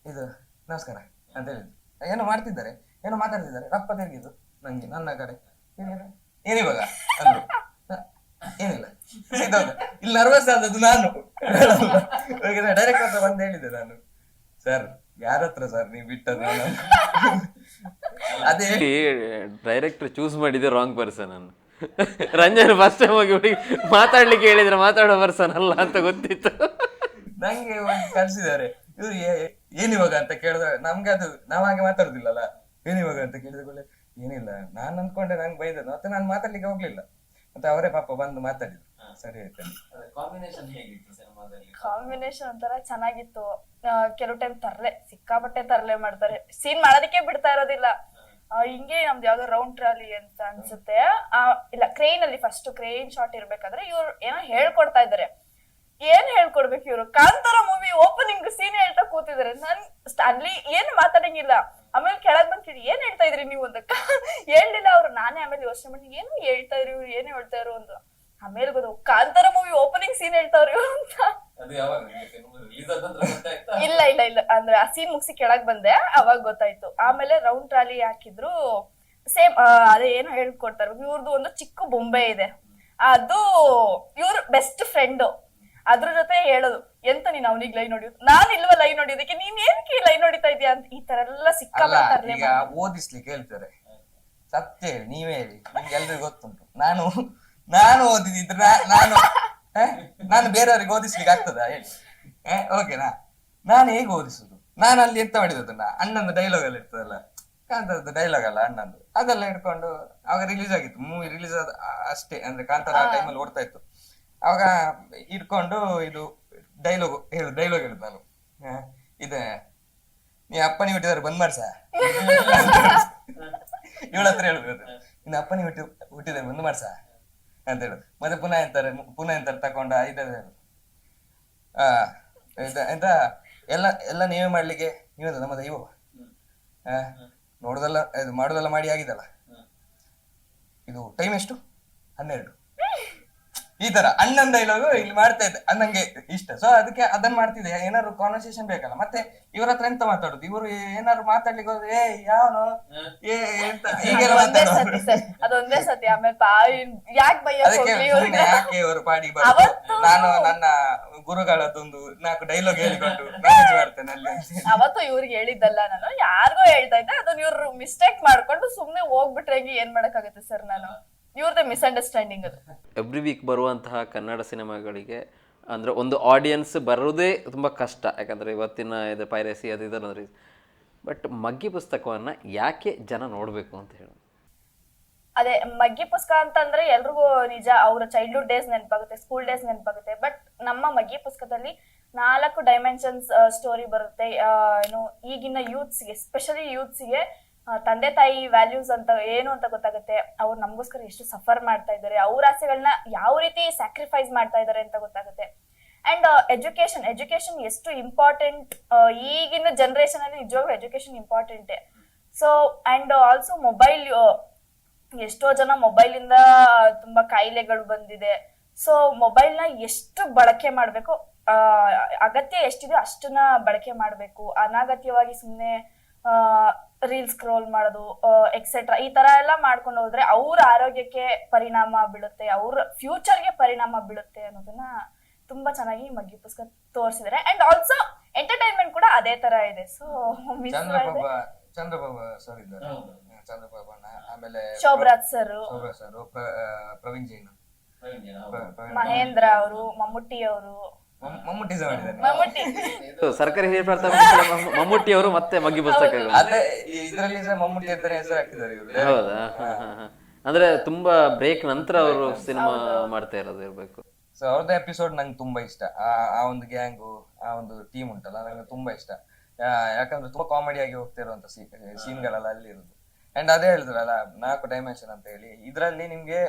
ಇದು ನಮಸ್ಕಾರ ಅಂತ ಹೇಳಿದ್ದು. ಏನೋ ಮಾಡ್ತಿದ್ದಾರೆ, ಏನೋ ಮಾತಾಡ್ತಿದ್ದಾರೆ, ರಪ್ಪ ತಿರುಗಿದ್ದು ನಂಗೆ ನನ್ನ ಕಡೆ, ಏನಿವಾಗ ಅಂದ್ರು. ಏನಿಲ್ಲ, ಇಲ್ಲಿ ನರ್ವಸ್ ಆದದ್ದು ನಾನು. ಡೈರೆಕ್ಟ್ ಹತ್ರ ಬಂದು ಹೇಳಿದೆ ನಾನು, ಸರ್ ಯಾರ ಹತ್ರ ಸರ್ ನೀವು ಬಿಟ್ಟದ್ದು? ಅದೇ ಡೈರೆಕ್ಟರ್ ಚೂಸ್ ಮಾಡಿದೆ ರಾಂಗ್ ಪರ್ಸನ್ ಅನ್ನು. ರಂಜನ್ ಫಸ್ಟ್ ಟೈಮ್ ಹೋಗಿ ಹುಡುಗಿ ಮಾತಾಡ್ಲಿಕ್ಕೆ ಹೇಳಿದ್ರೆ ಮಾತಾಡೋ ಪರ್ಸನ್ ಅಲ್ಲ ಅಂತ ಗೊತ್ತಿತ್ತು. ನಂಗೆ ಕಳ್ಸಿದ್ದಾರೆ ಇವ್ರು ಏನಿವಾಗ ಅಂತ ಕೇಳಿದ, ನಮ್ಗೆ ಅದು ನಾವ್ ಹಾಗೆ ಮಾತಾಡುದಿಲ್ಲಲ್ಲ, ಏನಿವಾಗ ಅಂತ ಕೇಳಿದ ಏನಿಲ್ಲ ನಾನ್ ಅನ್ಕೊಂಡೆ, ನಂಗೆ ಬೈದದ್ದು ಮತ್ತೆ ನಾನು ಮಾತಾಡ್ಲಿಕ್ಕೆ ಹೋಗ್ಲಿಲ್ಲ. ಮತ್ತೆ ಅವರೇ ಪಾಪ ಬಂದು ಮಾತಾಡಿದ್ರು, ಸರಿ ಆಯ್ತು. ಕಾಂಬಿನೇಷನ್ ಒಂಥರ ಚೆನ್ನಾಗಿತ್ತು. ಕೆಲವು ಟೈಮ್ ಸಿಕ್ಕಾಪಟ್ಟೆ ತರಲೆ ಮಾಡ್ತಾರೆ, ಸೀನ್ ಮಾಡೋದಕ್ಕೆ ಬಿಡ್ತಾ ಇರೋದಿಲ್ಲ. ಹಿಂಗೆ ನಮ್ದು ಯಾವ್ದೋ ರೌಂಡ್ ಟ್ರಾಲಿ ಅಂತ ಅನ್ಸುತ್ತೆ, ಇಲ್ಲ ಕ್ರೇನ್ ಅಲ್ಲಿ ಫಸ್ಟ್ ಕ್ರೇನ್ ಶಾಟ್ ಇರ್ಬೇಕಾದ್ರೆ ಇವ್ರು ಏನೋ ಹೇಳ್ಕೊಡ್ತಾ ಇದಾರೆ. ಏನ್ ಹೇಳ್ಕೊಡ್ಬೇಕು ಇವ್ರು? ಕಾಂತಾರ ಮೂವಿ ಓಪನಿಂಗ್ ಸೀನ್ ಹೇಳ್ತಾ ಕೂತಿದಾರೆ. ನಾನ್ ಅಲ್ಲಿ ಏನು ಮಾತಾಡಂಗಿಲ್ಲ. ಆಮೇಲೆ ಕೆಳಗ್ ಬಂದ್ ಕೇಳಿ ಏನ್ ಹೇಳ್ತಾ ಇದ್ರಿ ನೀವು ಅಂತ ಹೇಳ್ಲಿಲ್ಲ ಅವ್ರು. ನಾನೇ ಆಮೇಲೆ ಯೋಚನೆ ಮಾಡಿ ಏನು ಹೇಳ್ತಾ ಇದ್ರು ಇವ್ರು, ಏನ್ ಹೇಳ್ತಾ ಇರು ಅಂತ. ಆಮೇಲೆ ಗೊತ್ತು ಕಾಂತಾರ ಮೂವಿ ಓಪನಿಂಗ್ ಸೀನ್ ಹೇಳ್ತಾವ್ರಿ ಅಂತ. ಇಲ್ಲ ಇಲ್ಲ ಇಲ್ಲ ಅಂದ್ರೆ ಆ ಸೀನ್ ಮುಗಿಸಿ ಕೆಳಗ್ ಬಂದೆ, ಅವಾಗ ಗೊತ್ತಾಯ್ತು. ಆಮೇಲೆ ರೌಂಡ್ ಟ್ರಾಲಿ ಹಾಕಿದ್ರು, ಸೇಮ್ ಅದೇ ಏನು ಹೇಳ್ಕೊಡ್ತಾರೆ. ಇವ್ರದ್ದು ಒಂದು ಚಿಕ್ಕ ಬೊಂಬೆ ಇದೆ, ಅದು ಇವ್ರ ಬೆಸ್ಟ್ ಫ್ರೆಂಡ್. ಅದ್ರ ಜೊತೆ ಹೇಳೋದು, ಎಂತ ನೀನ್ ಅವ್ನಿಗೆ ಲೈನ್ ಹೊಡಿಯೋದು, ನಾನ್ ಇಲ್ವಾ ಲೈನ್ ಹೊಡಿಯೋದಕ್ಕೆ, ನೀನ್ ಏನಕ್ಕೆ ಲೈನ್ ಹೊಡಿತಾ ಇದೀಯ ಅಂತ. ಈ ತರ ಎಲ್ಲ ಸಿಕ್ಕಾಪಟ್ಟೆ ಈಗ ಓದಿಸ್ಲಿಕ್ಕೆ ಹೇಳ್ತಾರೆ. ಸತ್ಯ ಹೇಳಿ, ನೀವೇ ಹೇಳಿ, ನಿಮ್ಗೆ ಎಲ್ರಿಗೂ ಗೊತ್ತುಂಟು. ನಾನು ಓದಿದ್ರೆ ನಾನು ಬೇರೆಯವ್ರಿಗೆ ಓದಿಸ್ಲಿಕ್ಕೆ ಆಗ್ತದ ಹೇಳಿ? ಓಕೆನಾ? ನಾನು ಹೇಗೆ ಓದಿಸುದು? ನಾನು ಅಲ್ಲಿ ಎಂತ ಮಾಡಿದನ್ನ ಅಣ್ಣಂದು ಡೈಲಾಗ್ ಅಲ್ಲಿ ಇರ್ತದಲ್ಲ, ಕಾಂತಾರದ ಡೈಲಾಗ್ ಅಲ್ಲ ಅಣ್ಣಂದು, ಅದೆಲ್ಲ ಹಿಡ್ಕೊಂಡು ಅವಾಗ ರಿಲೀಸ್ ಆಗಿತ್ತು ಮೂವಿ, ರಿಲೀಸ್ ಆದ ಅಷ್ಟೇ, ಅಂದ್ರೆ ಕಾಂತಾರ ಆ ಟೈಮಲ್ಲಿ ಓಡ್ತಾ ಇತ್ತು. ಅವಾಗ ಇಟ್ಕೊಂಡು ಇದು ಡೈಲಾಗ್ ಹೇಳುದು ನಾನು, ಇದೆ ನೀ ಅಪ್ಪನಿ ಹುಟ್ಟಿದಾರೆ ಬಂದ್ ಮಾಡ್ಸ ಇವಳ ಹತ್ರ ಹೇಳ್ಬೋದು, ಇನ್ನು ಅಪ್ಪನಿ ಹುಟ್ಟಿದಾರೆ ಬಂದ್ ಮಾಡ್ಸ ಅಂತ ಹೇಳುದು. ಮತ್ತೆ ಪುನಃ ಎಂತಾರೆ ತಕೊಂಡ ಎಂತ ಎಲ್ಲ ನೀವೇ ಮಾಡ್ಲಿಕ್ಕೆ ನೀವದ ನಮ್ಮ ದೈವ, ನೋಡುದಲ್ಲ ಇದು ಮಾಡುದೆಲ್ಲ ಮಾಡಿ ಆಗಿದಲ್ಲ, ಇದು ಟೈಮ್ ಎಷ್ಟು 12. ಈ ತರ ಅಣ್ಣನ್ ಡೈಲಾಗು ಇಲ್ಲಿ ಮಾಡ್ತಾ ಇದ್ದೆ, ನಂಗೆ ಇಷ್ಟ. ಸೊ ಅದಕ್ಕೆ ಅದನ್ನ ಮಾಡ್ತಿದ್ದೆ. ಏನಾದ್ರು ಕಾನ್ವರ್ಸೇಷನ್ ಬೇಕಲ್ಲ, ಮತ್ತೆ ಇವ್ರ ಹತ್ರ ಎಂತ ಮಾತಾಡುದು, ಇವರು ಏನಾದ್ರು ಮಾತಾಡ್ಲಿಕ್ಕೆ ಹೋದ್ರೆ ಯಾವನು ಅದೊಂದೇ ಸತಿ. ಆಮೇಲೆ ಯಾಕೆ ಇವರು ಪಾಡಿ ಬರೋದು, ನಾನು ನನ್ನ ಗುರುಗಳದೊಂದು 4 ಡೈಲಾಗ್ ಹೇಳಿಕೊಂಡು ಮ್ಯಾನೇಜ್ ಮಾಡ್ತೇನೆ ಅಲ್ಲಿ. ಅವತ್ತು ಇವ್ರಿಗೆ ಹೇಳಿದ್ದಲ್ಲ, ನಾನು ಯಾರಿಗೋ ಹೇಳ್ತಾ ಇದ್ದೆ, ಅದನ್ನ ಇವ್ರು ಮಿಸ್ಟೇಕ್ ಮಾಡ್ಕೊಂಡು ಸುಮ್ನೆ ಹೋಗ್ಬಿಟ್ರೆ ಏನ್ ಮಾಡಕ್ಕಾಗತ್ತೆ ಸರ್, ನಾನು ಇವ್ರದೇ ಮಿಸ್ಅಂಡರ್ಸ್ಟ್ಯಾಂಡಿಂಗ್ ಅದು. ಎವ್ರಿ ವೀಕ್ ಬರುವಂತಹ ಕನ್ನಡ ಸಿನಿಮಾಗಳಿಗೆ ಅಂದರೆ ಒಂದು ಆಡಿಯನ್ಸ್ ಬರೋದೇ ತುಂಬ ಕಷ್ಟ, ಯಾಕಂದರೆ ಇವತ್ತಿನ ಇದು ಪೈರಸಿ ಅದು ಇದನ್ನೋದ್ರಿ. ಬಟ್ ಮಗ್ಗಿ ಪುಸ್ತಕವನ್ನು ಯಾಕೆ ಜನ ನೋಡಬೇಕು ಅಂತ ಹೇಳಿ? ಅದೇ ಮಗ್ಗಿ ಪುಸ್ತಕ ಅಂತಂದ್ರೆ ಎಲ್ರಿಗೂ ನಿಜ ಅವ್ರ ಚೈಲ್ಡ್ಹುಡ್ ಡೇಸ್ ನೆನಪಾಗುತ್ತೆ, ಸ್ಕೂಲ್ ಡೇಸ್ ನೆನಪಾಗುತ್ತೆ. ಬಟ್ ನಮ್ಮ ಮಗ್ಗಿ ಪುಸ್ತಕದಲ್ಲಿ 4 ಡೈಮೆನ್ಷನ್ಸ್ ಸ್ಟೋರಿ ಬರುತ್ತೆ. ಏನು ಈಗಿನ ಯೂತ್ಸ್ಗೆ, ಎಸ್ಪೆಷಲಿ ಯೂತ್ಸ್ಗೆ ತಂದೆ ತಾಯಿ ವ್ಯಾಲ್ಯೂಸ್ ಅಂತ ಏನು ಅಂತ ಗೊತ್ತಾಗುತ್ತೆ. ಅವ್ರು ನಮಗೋಸ್ಕರ ಎಷ್ಟು ಸಫರ್ ಮಾಡ್ತಾ ಇದ್ದಾರೆ, ಅವ್ರ ಆಸೆಗಳನ್ನ ಯಾವ ರೀತಿ ಸ್ಯಾಕ್ರಿಫೈಸ್ ಮಾಡ್ತಾ ಇದ್ದಾರೆ ಅಂತ ಗೊತ್ತಾಗುತ್ತೆ. ಅಂಡ್ ಎಜುಕೇಶನ್ ಎಷ್ಟು ಇಂಪಾರ್ಟೆಂಟ್ ಈಗಿನ ಜನರೇಷನ್ ಅಲ್ಲಿ, ನಿಜವಾಗ್ಲೂ ಎಜುಕೇಶನ್ ಇಂಪಾರ್ಟೆಂಟೇ. ಸೊ ಅಂಡ್ ಆಲ್ಸೋ ಮೊಬೈಲ್, ಎಷ್ಟೋ ಜನ ಮೊಬೈಲ್ ಇಂದ ತುಂಬಾ ಕಾಯಿಲೆಗಳು ಬಂದಿದೆ. ಸೊ ಮೊಬೈಲ್ ನ ಎಷ್ಟು ಬಳಕೆ ಮಾಡ್ಬೇಕು, ಅಗತ್ಯ ಎಷ್ಟಿದೆ ಅಷ್ಟನ್ನ ಬಳಕೆ ಮಾಡ್ಬೇಕು. ಅನಾಗತ್ಯವಾಗಿ ಸುಮ್ನೆ ರೀಲ್ ಸ್ಕ್ರೋಲ್ ಮಾಡೋದು ಎಕ್ಸೆಟ್ರಾ ಈ ತರ ಎಲ್ಲ ಮಾಡ್ಕೊಂಡು ಹೋದ್ರೆ ಅವ್ರ ಆರೋಗ್ಯಕ್ಕೆ ಪರಿಣಾಮ ಬೀಳುತ್ತೆ, ಅವ್ರ ಫ್ಯೂಚರ್ಗೆ ಪರಿಣಾಮ ಬೀಳುತ್ತೆ ಅನ್ನೋದನ್ನ ತುಂಬಾ ಚೆನ್ನಾಗಿ ಮಗ್ಗಿ ಪುಸ್ತಕ ತೋರಿಸಿದ್ದಾರೆ. ಅಂಡ್ ಆಲ್ಸೋ ಎಂಟರ್ಟೈನ್ಮೆಂಟ್ ಕೂಡ ಅದೇ ತರ ಇದೆ. ಸೊ ಚಂದ್ರಬಾಬು ಸರ್ ಇದ್ದಾರೆ, ಚಂದ್ರಬಾಬು ಅಣ್ಣ, ಆಮೇಲೆ ಶೋಭರಾಜ್ ಸರ್, ಪ್ರವೀಣ್ ಜೈನ್, ಮಹೇಂದ್ರ ಅವರು, ಮಮ್ಮೂಟಿ ಅವರು, ಮಮ್ಮೂಟಿ ಸಹ ಮಾಡಿದ್ದಾರೆ. ಮಮ್ಮೂಟಿ ಸರ್ಕಾರಿ ಹಿರಿಯ ಪ್ರಾಥಮಿಕ ಮಮ್ಮೂಟಿ ಅವರು ಮತ್ತೆ ಮಗ್ಗಿ ಪುಸ್ತಕ. ಅದೇ ಇದ್ರಲ್ಲಿ ಸಹ ಮಮ್ಮೂಟಿ ಅಂತಾನೆ ಹೆಸರು ಹಾಕಿದ್ದಾರೆ ಇವರು. ಹೌದಾ? ಅಂದ್ರೆ ತುಂಬಾ ಬ್ರೇಕ್ ನಂತರ ಅವರು ಸಿನಿಮಾ ಮಾಡ್ತಾ ಇರೋದು ಇರ್ಬೇಕು. ಸೊ ಅವ್ರದ್ದು ಎಪಿಸೋಡ್ ನಂಗೆ ತುಂಬಾ ಇಷ್ಟ. ಆ ಒಂದು ಗ್ಯಾಂಗು, ಆ ಒಂದು ಟೀಮ್ ಉಂಟಲ್ಲ, ನಂಗೆ ತುಂಬಾ ಇಷ್ಟ. ಯಾಕಂದ್ರೆ ತುಂಬಾ ಕಾಮಿಡಿ ಆಗಿ ಹೋಗ್ತಿರುವಂತ ಸೀನ್ಗಳೆಲ್ಲ ಅಲ್ಲಿ ಇರುದು. ಅಂಡ್ ಅದೇ ಹೇಳಿದ್ರಲ್ಲ 4 ಡೈಮೆನ್ಷನ್ ಅಂತ ಹೇಳಿ, ಇದ್ರಲ್ಲಿ ನಿಮ್ಗೆ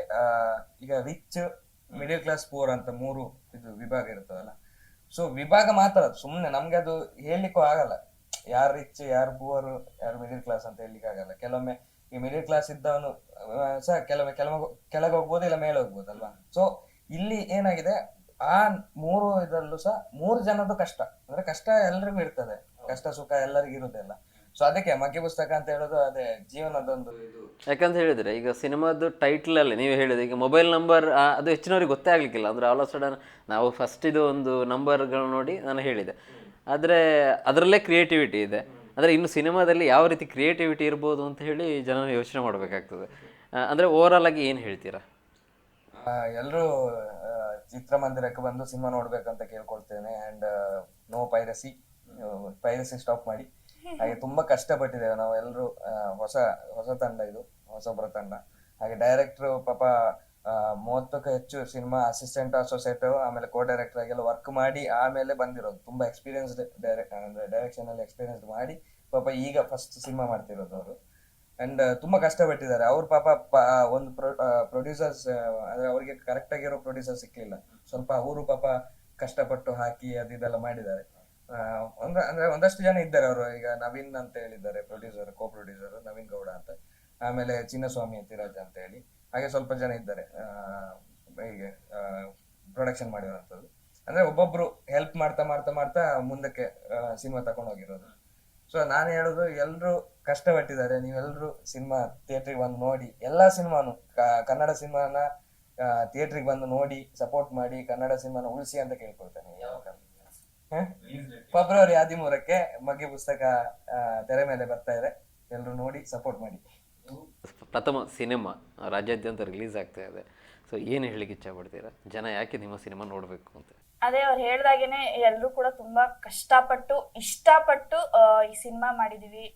ಈಗ ರಿಚ್, ಮಿಡಿಲ್ ಕ್ಲಾಸ್, ಪೂರ್ ಅಂತ 3 ಇದು ವಿಭಾಗ ಇರ್ತದಲ್ಲ. ಸೊ ವಿಭಾಗ ಮಾತ್ರ, ಸುಮ್ನೆ ನಮ್ಗೆ ಅದು ಹೇಳ್ಲಿಕ್ಕೂ ಆಗಲ್ಲ ಯಾರು ರಿಚ್, ಯಾರು ಪೂರ್, ಯಾರು ಮಿಡಿಲ್ ಕ್ಲಾಸ್ ಅಂತ ಹೇಳ್ಲಿಕ್ಕೆ ಆಗಲ್ಲ. ಕೆಲವೊಮ್ಮೆ ಈ ಮಿಡಿಲ್ ಕ್ಲಾಸ್ ಇದ್ದವನು ಸಹ ಕೆಲವೊಮ್ಮೆ ಕೆಳಗೆ ಹೋಗ್ಬೋದು, ಇಲ್ಲ ಮೇಲೆ ಹೋಗ್ಬೋದಲ್ವಾ. ಸೊ ಇಲ್ಲಿ ಏನಾಗಿದೆ, ಆ 3 ಇದರಲ್ಲೂ ಸಹ 3 ಜನದ್ದು ಕಷ್ಟ, ಅಂದ್ರೆ ಕಷ್ಟ ಎಲ್ರಿಗೂ ಇರ್ತದೆ, ಕಷ್ಟ ಸುಖ ಎಲ್ಲರಿಗೂ ಇರುದೆಲ್ಲ. ಸೊ ಅದಕ್ಕೆ ಮಗ್ಗಿ ಪುಸ್ತಕ ಅಂತ ಹೇಳೋದು ಅದೇ ಜೀವನದೊಂದು ಇದು. ಯಾಕಂತ ಹೇಳಿದ್ರೆ ಈಗ ಸಿನಿಮಾದ ಟೈಟಲ್ ಅಲ್ಲಿ ನೀವು ಹೇಳಿದ್ರೆ ಈಗ ಮೊಬೈಲ್ ನಂಬರ್ ಅದು ಹೆಚ್ಚಿನವ್ರಿಗೆ ಗೊತ್ತೇ ಆಗ್ಲಿಕ್ಕಿಲ್ಲ. ಅಂದ್ರೆ ಆಲ್ ಆಫ್ ಸಡನ್ ನಾವು ಫಸ್ಟ್ ಇದು ಒಂದು ನಂಬರ್ಗಳು ನೋಡಿ ನಾನು ಹೇಳಿದೆ, ಆದರೆ ಅದರಲ್ಲೇ ಕ್ರಿಯೇಟಿವಿಟಿ ಇದೆ. ಅಂದರೆ ಇನ್ನು ಸಿನಿಮಾದಲ್ಲಿ ಯಾವ ರೀತಿ ಕ್ರಿಯೇಟಿವಿಟಿ ಇರ್ಬೋದು ಅಂತ ಹೇಳಿ ಜನ ಯೋಚನೆ ಮಾಡಬೇಕಾಗ್ತದೆ. ಅಂದರೆ ಓವರಾಲ್ ಆಗಿ ಏನು ಹೇಳ್ತೀರಾ? ಎಲ್ಲರೂ ಚಿತ್ರಮಂದಿರಕ್ಕೆ ಬಂದು ಸಿನಿಮಾ ನೋಡ್ಬೇಕಂತ ಕೇಳ್ಕೊಳ್ತೇನೆ. ಅಂಡ್ ನೋ ಪೈರಸಿ ಸ್ಟಾಪ್ ಮಾಡಿ. ಹಾಗೆ ತುಂಬಾ ಕಷ್ಟಪಟ್ಟಿದ್ದೇವೆ ನಾವು ಎಲ್ಲರೂ. ಹೊಸ ತಂಡ ಇದು, ಹೊಸೊಬ್ಬರ ತಂಡ. ಹಾಗೆ ಡೈರೆಕ್ಟರ್ ಪಾಪ 30ಕ್ಕೂ ಹೆಚ್ಚು ಸಿನಿಮಾ ಅಸಿಸ್ಟೆಂಟ್, ಅಸೋಸಿಯೇಟ್, ಆಮೇಲೆ ಕೋ ಡೈರೆಕ್ಟರ್ ಆಗೆಲ್ಲ ವರ್ಕ್ ಮಾಡಿ ಆಮೇಲೆ ಬಂದಿರೋದು. ತುಂಬಾ ಎಕ್ಸ್ಪೀರಿಯನ್ಸ್ಡ್ ಡೈರೆಕ್ಷನ್ ಅಲ್ಲಿ ಎಕ್ಸ್ಪೀರಿಯನ್ಸ್ ಮಾಡಿ ಪಾಪ ಈಗ ಫಸ್ಟ್ ಸಿನಿಮಾ ಮಾಡ್ತಿರೋದು ಅವರು. ಅಂಡ್ ತುಂಬಾ ಕಷ್ಟಪಟ್ಟಿದ್ದಾರೆ ಅವ್ರು ಪಾಪ. ಒಂದು ಪ್ರೊಡ್ಯೂಸರ್ಸ್ ಅಂದ್ರೆ ಅವ್ರಿಗೆ ಕರೆಕ್ಟ್ ಆಗಿರೋ ಪ್ರೊಡ್ಯೂಸರ್ ಸಿಕ್ಲಿಲ್ಲ. ಸ್ವಲ್ಪ ಅವರು ಪಾಪ ಕಷ್ಟಪಟ್ಟು ಹಾಕಿ ಅದೆಲ್ಲ ಮಾಡಿದ್ದಾರೆ. ಅಂದ್ರೆ ಒಂದಷ್ಟು ಜನ ಇದ್ದಾರೆ ಅವರು. ಈಗ ನವೀನ್ ಅಂತ ಹೇಳಿದ್ದಾರೆ producer, co producer Naveen Gowda ಅಂತ, ಆಮೇಲೆ ಚಿನ್ನಸ್ವಾಮಿ ತಿರಾಜ್ ಅಂತ ಹೇಳಿ, ಹಾಗೆ ಸ್ವಲ್ಪ ಜನ ಇದ್ದಾರೆ ಹೀಗೆ ಪ್ರೊಡಕ್ಷನ್ ಮಾಡಿರೋಂಥದ್ದು. ಅಂದ್ರೆ ಒಬ್ಬೊಬ್ರು ಹೆಲ್ಪ್ ಮಾಡ್ತಾ ಮಾಡ್ತಾ ಮಾಡ್ತಾ ಮುಂದಕ್ಕೆ ಸಿನಿಮಾ ತಗೊಂಡು ಹೋಗಿರೋದು. ಸೊ ನಾನು ಹೇಳೋದು, ಎಲ್ರು ಕಷ್ಟಪಟ್ಟಿದ್ದಾರೆ. ನೀವೆಲ್ರು ಸಿನಿಮಾ ಥಿಯೇಟ್ರಿಗೆ ಬಂದು ನೋಡಿ. ಎಲ್ಲಾ ಸಿನಿಮಾನು, ಕನ್ನಡ ಸಿನಿಮಾನ ಥಿಯೇಟ್ರಿಗೆ ಬಂದು ನೋಡಿ, ಸಪೋರ್ಟ್ ಮಾಡಿ, ಕನ್ನಡ ಸಿನಿಮಾನ ಉಳಿಸಿ ಅಂತ ಕೇಳ್ಕೊಳ್ತೇನೆ. ಫೆಬ್ರವರಿ 13ಕ್ಕೆ ಮಗ್ಗಿ ಪುಸ್ತಕ ತೆರೆ ಮೇಲೆ ಬರ್ತಾ ಇದೆ. ಎಲ್ರು ನೋಡಿ ಸಪೋರ್ಟ್ ಮಾಡಿ. ಪ್ರಥಮ ಸಿನಿಮಾ ರಾಜ್ಯಾದ್ಯಂತ ರಿಲೀಸ್ ಆಗ್ತಾ ಇದೆ. ಸೊ ಏನು ಹೇಳಿಕ್ಕೆ ಇಚ್ಛೆ ಪಡ್ತೀರಾ? ಜನ ಯಾಕೆ ನಿಮ್ಮ ಸಿನಿಮಾ ನೋಡಬೇಕು ಅಂತ? ಅದೇ ಅವ್ರು ಹೇಳ್ದಾಗೇನೆ ಎಲ್ರು ಕೂಡ ತುಂಬಾ ಕಷ್ಟಪಟ್ಟು ಇಷ್ಟಪಟ್ಟು ಈ ಸಿನಿಮಾ ಮಾಡಿದೀವಿ.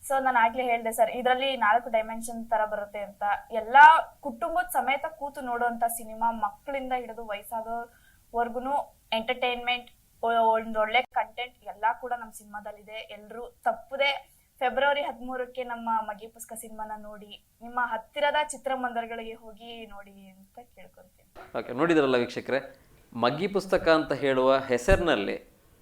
ಸೊ ನಾನು ಆಗ್ಲೇ ಹೇಳ್ದೆ ಸರ್, ಇದರಲ್ಲಿ 4 ಡೈಮೆನ್ಷನ್ ತರ ಬರುತ್ತೆ ಅಂತ. ಎಲ್ಲಾ ಕುಟುಂಬದ ಸಮೇತ ಕೂತು ನೋಡುವಂತ ಸಿನಿಮಾ, ಮಕ್ಕಳಿಂದ ಹಿಡಿದು ವಯಸ್ಸಾದವರ್ಗುನು ಎಂಟರ್ಟೈನ್ಮೆಂಟ್, ಒಂದೊಳ್ಳೆ ಕಂಟೆಂಟ್ ಎಲ್ಲಾ ಕೂಡ ನಮ್ಮ ಸಿನಿಮಾದಲ್ಲಿದೆ. ಎಲ್ರು ತಪ್ಪದೆ ಫೆಬ್ರವರಿ 13ಕ್ಕೆ ನಮ್ಮ ಮಗ್ಗಿ ಪುಸ್ತಕ ಸಿನಿಮಾನ ನೋಡಿ, ನಿಮ್ಮ ಹತ್ತಿರದ ಚಿತ್ರಮಂದಿರಗಳಿಗೆ ಹೋಗಿ ನೋಡಿ ಅಂತ ಕೇಳ್ಕೊಳ್ತೀನಿ. ಓಕೆ, ನೋಡಿದ್ರಲ್ಲ ವೀಕ್ಷಕರೇ, ಮಗ್ಗಿ ಪುಸ್ತಕ ಅಂತ ಹೇಳುವ ಹೆಸರಿನಲ್ಲಿ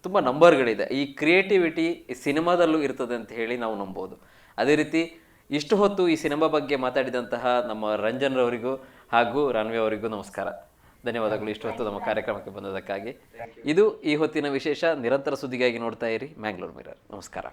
ತುಂಬ ನಂಬರ್ಗಳಿದೆ. ಈ ಕ್ರಿಯೇಟಿವಿಟಿ ಈ ಸಿನಿಮಾದಲ್ಲೂ ಇರ್ತದೆ ಅಂತ ಹೇಳಿ ನಾವು ನಂಬೋದು. ಅದೇ ರೀತಿ ಇಷ್ಟು ಹೊತ್ತು ಈ ಸಿನಿಮಾ ಬಗ್ಗೆ ಮಾತಾಡಿದಂತಹ ನಮ್ಮ ರಂಜನ್ರವರಿಗೂ ಹಾಗೂ ರಾನ್ವಿ ಅವರಿಗೂ ನಮಸ್ಕಾರ, ಧನ್ಯವಾದಗಳು ಇಷ್ಟು ಹೊತ್ತು ನಮ್ಮ ಕಾರ್ಯಕ್ರಮಕ್ಕೆ ಬಂದದಕ್ಕಾಗಿ. ಇದು ಈ ಹೊತ್ತಿನ ವಿಶೇಷ. ನಿರಂತರ ಸುದ್ದಿಗಾಗಿ ನೋಡ್ತಾ ಇರಿ ಮ್ಯಾಂಗ್ಳೂರ್ ಮಿರರ್. ನಮಸ್ಕಾರ.